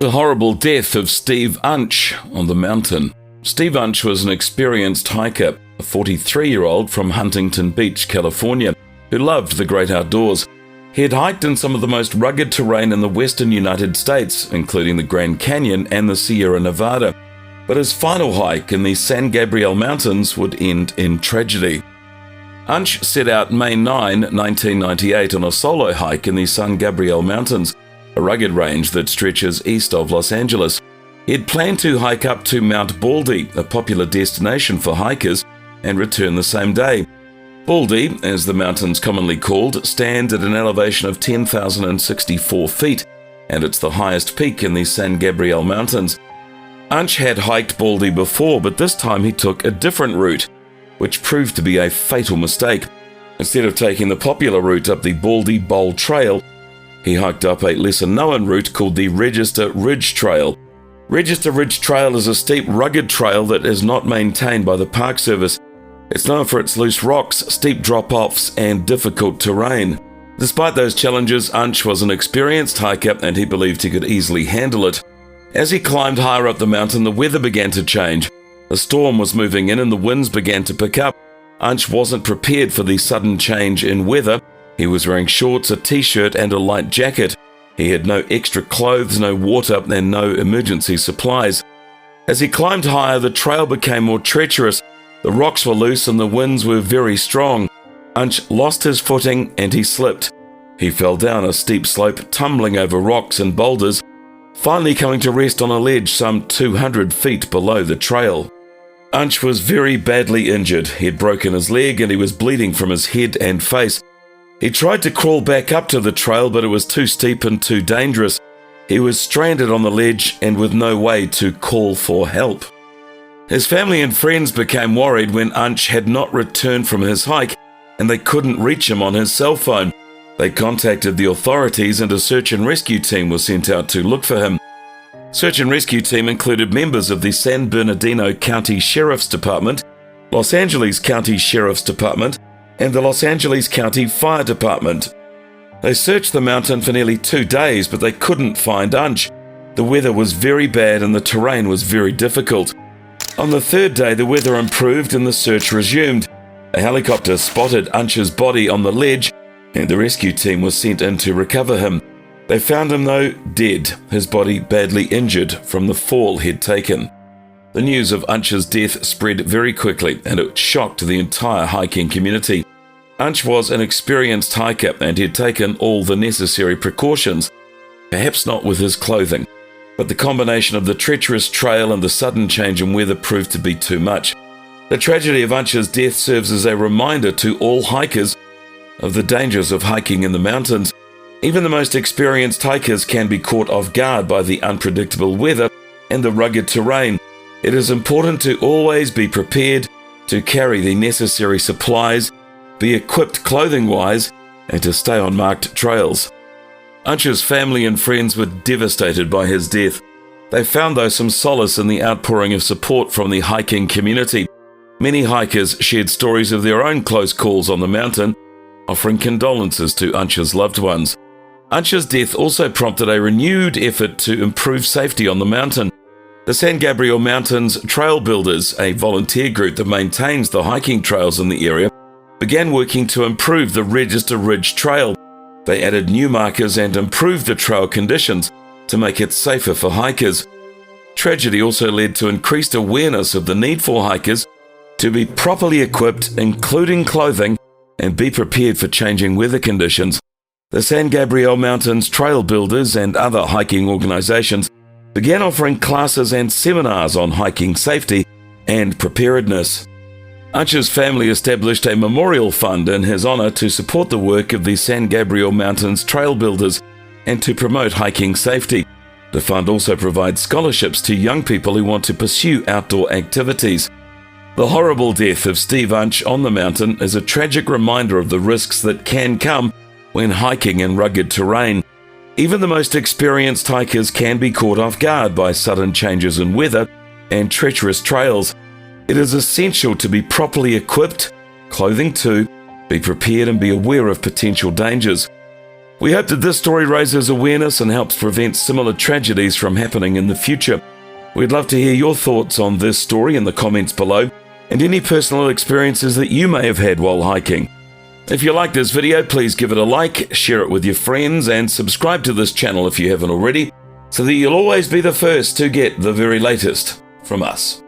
The horrible death of Steve Untch on the mountain. Steve Untch was an experienced hiker, a 43-year-old from Huntington Beach, California, who loved the great outdoors. He had hiked in some of the most rugged terrain in the western United States, including the Grand Canyon and the Sierra Nevada. But his final hike in the San Gabriel Mountains would end in tragedy. Anch set out May 9, 1998 on a solo hike in the San Gabriel Mountains, a rugged range that stretches east of Los Angeles. He had planned to hike up to Mount Baldy, a popular destination for hikers, and return the same day. Baldy, as the mountain's commonly called, stands at an elevation of 10,064 feet, and it's the highest peak in the San Gabriel Mountains. Anch had hiked Baldy before, but this time he took a different route, which proved to be a fatal mistake. Instead of taking the popular route up the Baldy Bowl Trail, he hiked up a lesser-known route called the Register Ridge Trail. Register Ridge Trail is a steep, rugged trail that is not maintained by the Park Service. It's known for its loose rocks, steep drop-offs, and difficult terrain. Despite those challenges, Anch was an experienced hiker and he believed he could easily handle it. As he climbed higher up the mountain, the weather began to change. A storm was moving in and the winds began to pick up. Anch wasn't prepared for the sudden change in weather. He was wearing shorts, a t-shirt, and a light jacket. He had no extra clothes, no water, and no emergency supplies. As he climbed higher, the trail became more treacherous. The rocks were loose and the winds were very strong. Anch lost his footing and he slipped. He fell down a steep slope, tumbling over rocks and boulders, finally coming to rest on a ledge some 200 feet below the trail. Anch was very badly injured. He had broken his leg and he was bleeding from his head and face. He tried to crawl back up to the trail, but it was too steep and too dangerous. He was stranded on the ledge and with no way to call for help. His family and friends became worried when Anch had not returned from his hike and they couldn't reach him on his cell phone. They contacted the authorities and a search and rescue team was sent out to look for him. Search and rescue team included members of the San Bernardino County Sheriff's Department, Los Angeles County Sheriff's Department, and the Los Angeles County Fire Department. They searched the mountain for nearly 2 days, but they couldn't find Anch. The weather was very bad and the terrain was very difficult. On the third day, the weather improved and the search resumed. A helicopter spotted Anch's body on the ledge, and the rescue team was sent in to recover him. They found him, though, dead, his body badly injured from the fall he'd taken. The news of Anch's death spread very quickly, and it shocked the entire hiking community. Anch was an experienced hiker, and he had taken all the necessary precautions, perhaps not with his clothing. But the combination of the treacherous trail and the sudden change in weather proved to be too much. The tragedy of Anch's death serves as a reminder to all hikers of the dangers of hiking in the mountains. Even the most experienced hikers can be caught off guard by the unpredictable weather and the rugged terrain. It is important to always be prepared, to carry the necessary supplies, be equipped clothing-wise, and to stay on marked trails. Anch's family and friends were devastated by his death. They found, though, some solace in the outpouring of support from the hiking community. Many hikers shared stories of their own close calls on the mountain, offering condolences to Anch's loved ones. Anch's death also prompted a renewed effort to improve safety on the mountain. The San Gabriel Mountains Trail Builders, a volunteer group that maintains the hiking trails in the area, began working to improve the Register Ridge Trail. They added new markers and improved the trail conditions to make it safer for hikers. Tragedy also led to increased awareness of the need for hikers to be properly equipped, including clothing, and be prepared for changing weather conditions. The San Gabriel Mountains Trail Builders and other hiking organizations began offering classes and seminars on hiking safety and preparedness. Anch's family established a memorial fund in his honor to support the work of the San Gabriel Mountains Trail Builders and to promote hiking safety. The fund also provides scholarships to young people who want to pursue outdoor activities. The horrible death of Steve Anch on the mountain is a tragic reminder of the risks that can come when hiking in rugged terrain. Even the most experienced hikers can be caught off guard by sudden changes in weather and treacherous trails. It is essential to be properly equipped, clothing too, be prepared and be aware of potential dangers. We hope that this story raises awareness and helps prevent similar tragedies from happening in the future. We'd love to hear your thoughts on this story in the comments below, and any personal experiences that you may have had while hiking. If you like this video, please give it a like, share it with your friends, and subscribe to this channel if you haven't already, so that you'll always be the first to get the very latest from us.